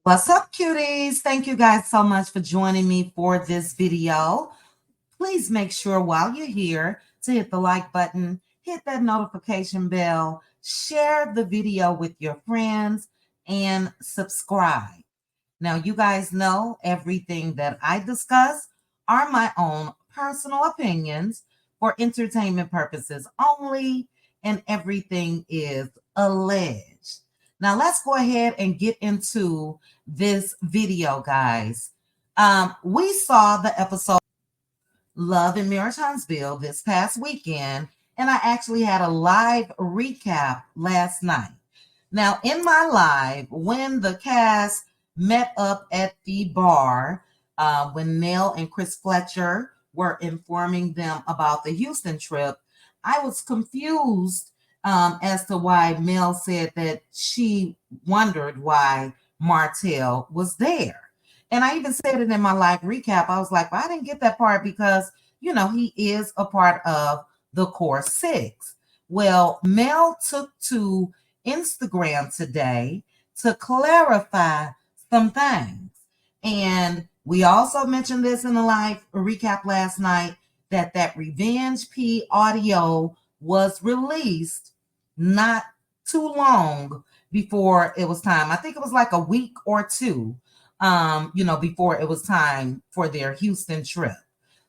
What's up, cuties? Thank you guys so much for joining me for this video. Please make sure while you're here to hit the like button, hit that notification bell, share the video with your friends, and subscribe. Now, you guys know everything that I discuss are my own personal opinions for entertainment purposes only, and everything is alleged. Now, let's go ahead and get into this video, guys. We saw the episode Love and Marriage Huntsville this past weekend, and I actually had a live recap last night. Now, in my live, when the cast met up at the bar, when Nell and Chris Fletcher were informing them about the Houston trip, I was confused as to why Mel said that she wondered why Martell was there. And I even said it in my live recap. I was like, well, I didn't get that part because, he is a part of the core six. Well, Mel took to Instagram today to clarify some things. And we also mentioned this in the live recap last night that Revenge P audio was released not too long before it was time. I think it was like a week or two, before it was time for their Houston trip.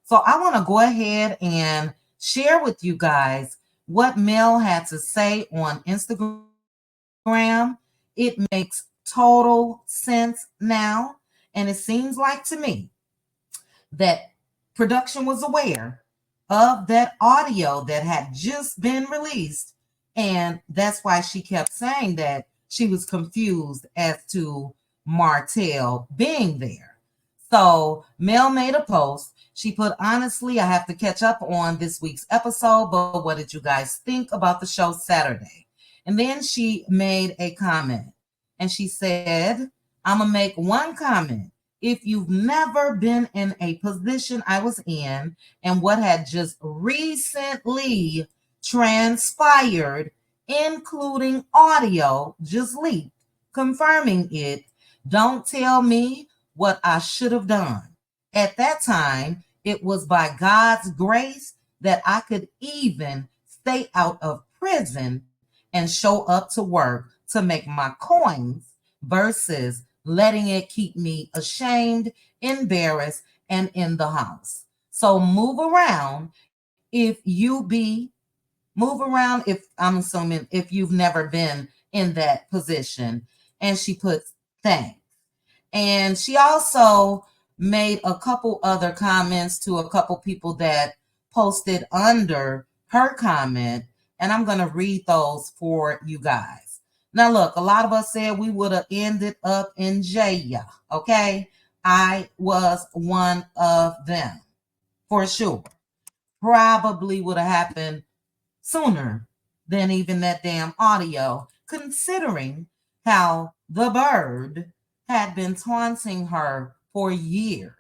So I want to go ahead and share with you guys what Mel had to say on Instagram. It makes total sense now. And it seems like to me that production was aware of that audio that had just been released. And that's why she kept saying that she was confused as to Martell being there. So Mel made a post. She put, honestly, I have to catch up on this week's episode, but what did you guys think about the show Saturday? And then she made a comment and she said, I'm going to make one comment. If you've never been in a position I was in and what had just recently transpired, including audio just leaked, confirming it, don't tell me what I should have done. At that time, it was by God's grace that I could even stay out of prison and show up to work to make my coins versus letting it keep me ashamed, embarrassed, and in the house. So move around if I'm assuming if you've never been in that position. And she puts thanks. And she also made a couple other comments to a couple people that posted under her comment. And I'm going to read those for you guys. Now, look, a lot of us said we would have ended up in jail. Okay. I was one of them for sure. Probably would have happened sooner than even that damn audio, considering how the bird had been taunting her for years.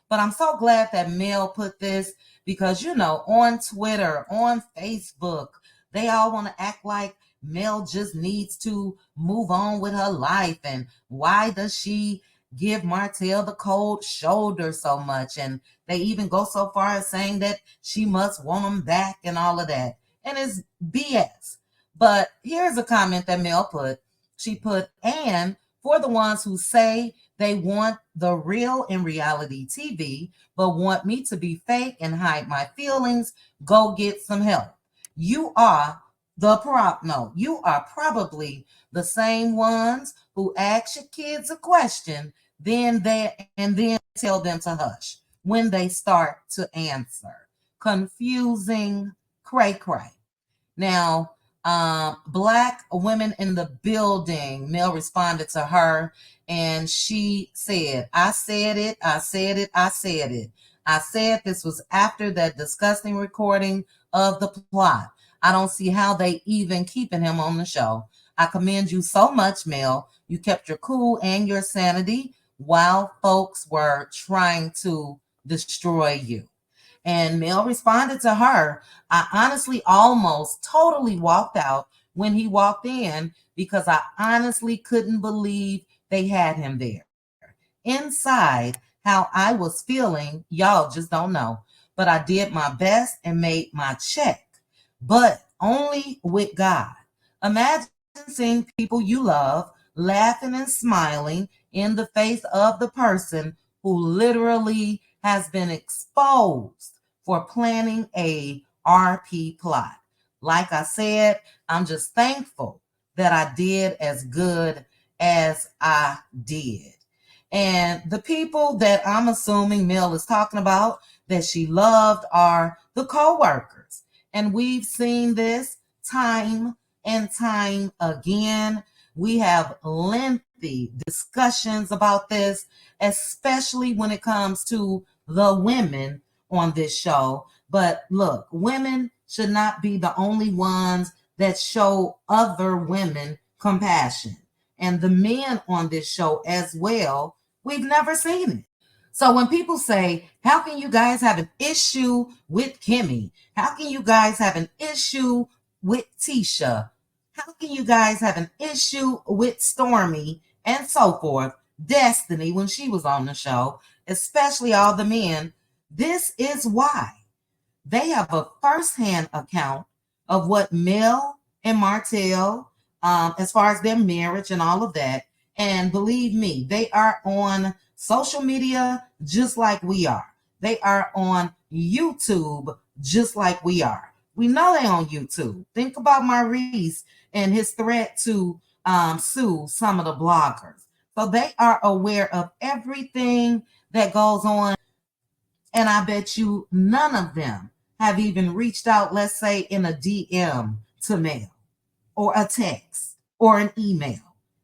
But I'm so glad that Mel put this because, on Twitter, on Facebook, they all want to act like Mel just needs to move on with her life. And why does she give Martell the cold shoulder so much? And they even go so far as saying that she must want him back and all of that. And it's BS. But here's a comment that Mel put. She put, and for the ones who say they want the real in reality TV, but want me to be fake and hide my feelings, go get some help. You are you are probably the same ones who ask your kids a question, then tell them to hush when they start to answer. Confusing cray. Now, Black women in the building, Mel responded to her and she said, I said it. I said this was after that disgusting recording of the plot. I don't see how they even keeping him on the show. I commend you so much, Mel. You kept your cool and your sanity while folks were trying to destroy you. And Mel responded to her, I honestly almost totally walked out when he walked in because I honestly couldn't believe they had him there. Inside, how I was feeling, y'all just don't know. But I did my best and made my check, but only with God. Imagine seeing people you love laughing and smiling in the face of the person who literally has been exposed for planning a RP plot. Like I said, I'm just thankful that I did as good as I did. And the people that I'm assuming Mel is talking about that she loved are the co-workers. And we've seen this time and time again. We have lengthy discussions about this, especially when it comes to the women on this show. But look, women should not be the only ones that show other women compassion. And the men on this show as well, we've never seen it. So when people say, how can you guys have an issue with Kimmy? How can you guys have an issue with Tisha? How can you guys have an issue with Stormy and so forth? Destiny, when she was on the show, especially all the men, this is why. They have a firsthand account of what Mel and Martell, as far as their marriage and all of that. And believe me, they are on social media just like we are. They are on YouTube just like we are. We know they on YouTube. Think about Maurice and his threat to sue some of the bloggers. So they are aware of everything that goes on. And I bet you none of them have even reached out, let's say, in a DM to Mel or a text or an email.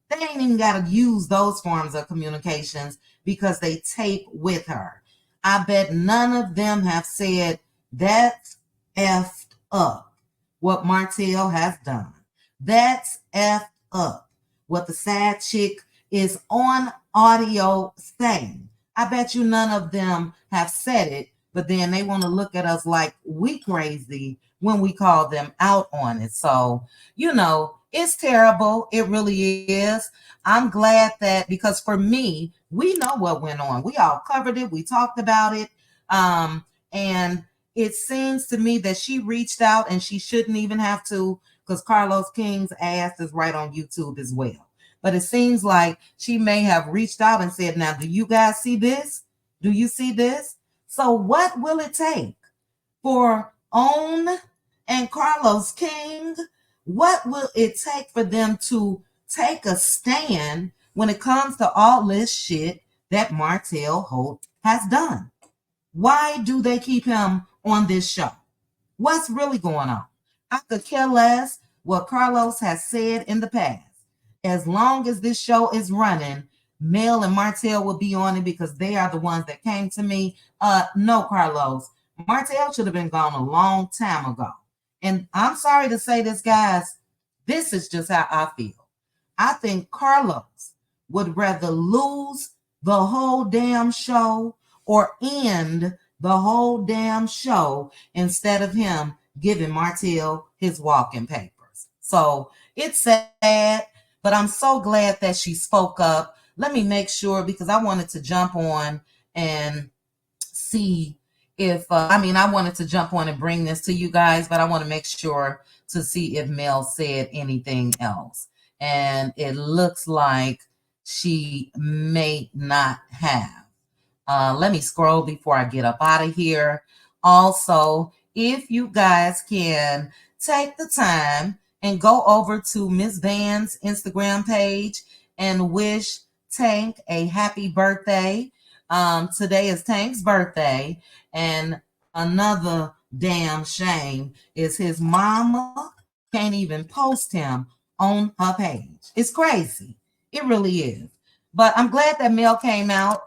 They ain't even got to use those forms of communications because they tape with her. I bet none of them have said, that's effed up what Martell has done. That's effed up what the sad chick is on audio saying. I bet you none of them have said it, but then they want to look at us like we crazy when we call them out on it. So, it's terrible. It really is. I'm glad that, because for me, we know what went on. We all covered it. We talked about it. And it seems to me that she reached out, and she shouldn't even have to, because Carlos King's ass is right on YouTube as well. But it seems like she may have reached out and said, now, do you guys see this? Do you see this? So what will it take for Own and Carlos King? What will it take for them to take a stand when it comes to all this shit that Martell Holt has done? Why do they keep him on this show? What's really going on? I could care less what Carlos has said in the past. As long as this show is running, Mel and Martell will be on it because they are the ones that came to me. No, Carlos. Martell should have been gone a long time ago. And I'm sorry to say this, guys. This is just how I feel. I think Carlos would rather lose the whole damn show or end the whole damn show instead of him giving Martell his walking papers. So it's sad. But I'm so glad that she spoke up. Let me make sure, because I wanted to jump on and see if, I wanted to jump on and bring this to you guys, but I want to make sure to see if Mel said anything else. And it looks like she may not have. Let me scroll before I get up out of here. Also, if you guys can take the time and go over to Miss Van's Instagram page and wish Tank a happy birthday. Today is Tank's birthday, and another damn shame is his mama can't even post him on her page. It's crazy. It really is. But I'm glad that Mel came out.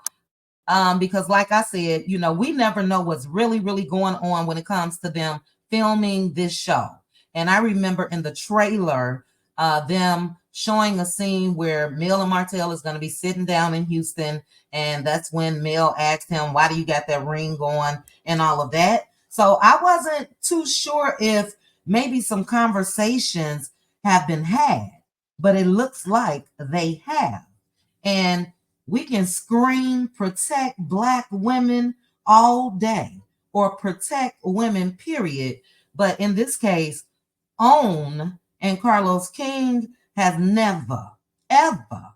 Because like I said, we never know what's really, really going on when it comes to them filming this show. And I remember in the trailer, them showing a scene where Mel and Martell is going to be sitting down in Houston. And that's when Mel asked him, why do you got that ring on and all of that? So I wasn't too sure if maybe some conversations have been had, but it looks like they have. And we can scream protect Black women all day or protect women, period. But in this case, OWN and Carlos King has never, ever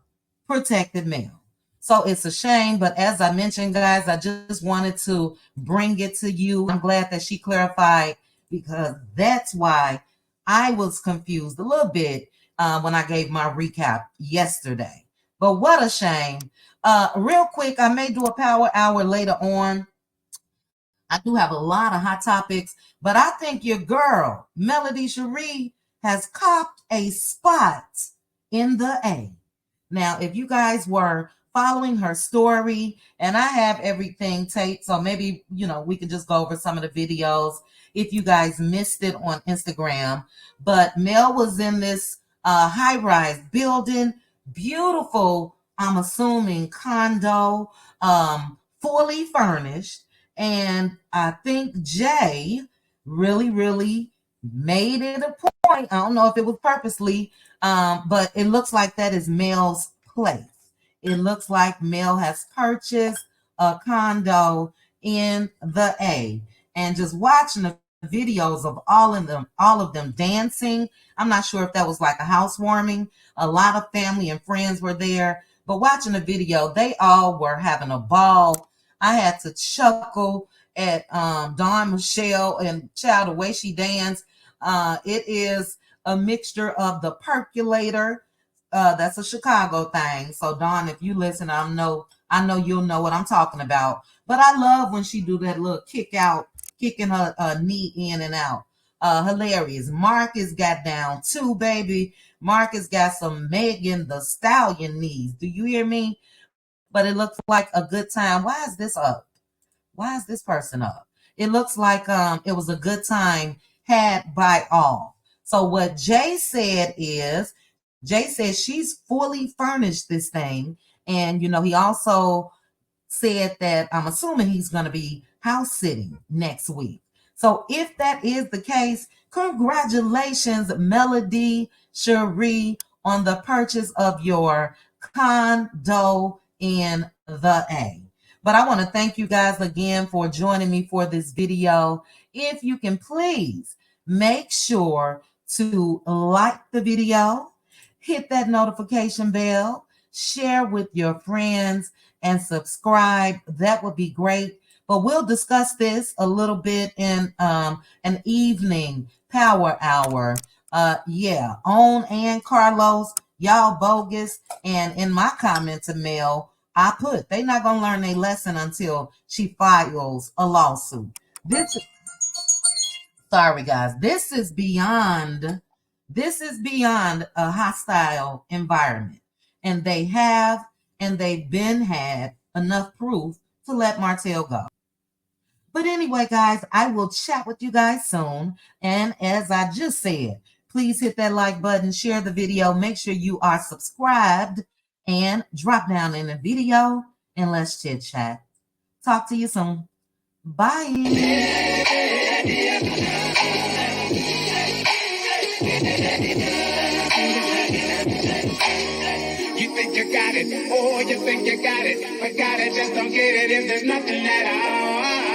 protected male. So it's a shame, but as I mentioned, guys, I just wanted to bring it to you. I'm glad that she clarified, because that's why I was confused a little bit when I gave my recap yesterday. But what a shame. Real quick, I may do a power hour later on. I do have a lot of hot topics, but I think your girl, Melody Shari, has copped a spot in the A. Now, if you guys were following her story, and I have everything taped, so maybe, we can just go over some of the videos if you guys missed it on Instagram. But Mel was in this high-rise building, beautiful, I'm assuming, condo, fully furnished. And I think Jay really, really made it a point. I don't know if it was purposely, but it looks like that is Mel's place. It looks like Mel has purchased a condo in the A. And just watching the videos of all of them dancing. I'm not sure if that was like a housewarming. A lot of family and friends were there. But watching the video, they all were having a ball. I had to chuckle at Dawn Michelle and child, the way she danced. It is a mixture of the percolator. That's a Chicago thing. So Dawn, if you listen, I know you'll know what I'm talking about. But I love when she do that little kick out, kicking her knee in and out. Hilarious. Marcus got down too, baby. Marcus got some Megan the Stallion knees. Do you hear me? But it looks like a good time. Why is this up? Why is this person up? It looks like it was a good time had by all. So what Jay said is, Jay says she's fully furnished this thing. And, he also said that I'm assuming he's going to be house sitting next week. So if that is the case, congratulations, Melody Shari, on the purchase of your condo in the A. But I want to thank you guys again for joining me for this video. If you can please make sure to like the video, hit that notification bell, share with your friends, and subscribe. That would be great. But we'll discuss this a little bit in an evening power hour. OWN and Carlos, y'all bogus. And in my comment to Mel, I put they're not gonna learn their lesson until she files a lawsuit. Sorry guys, this is beyond a hostile environment. And they've been had enough proof to let Martell go. But anyway, guys, I will chat with you guys soon. And as I just said, please hit that like button, share the video, make sure you are subscribed, and drop down in the video and let's chit chat. Talk to you soon. Bye. You think you got it, oh, you think you got it, but got it, just don't get it if there's nothing at all.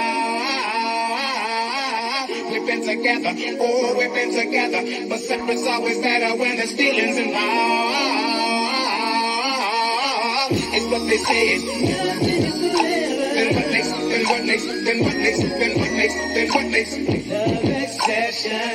We've been together, oh, we've been together, but separate's always better when there's feelings involved. It's what they say. Then what next, then what next, then what next, then what next, then what next? Love exception.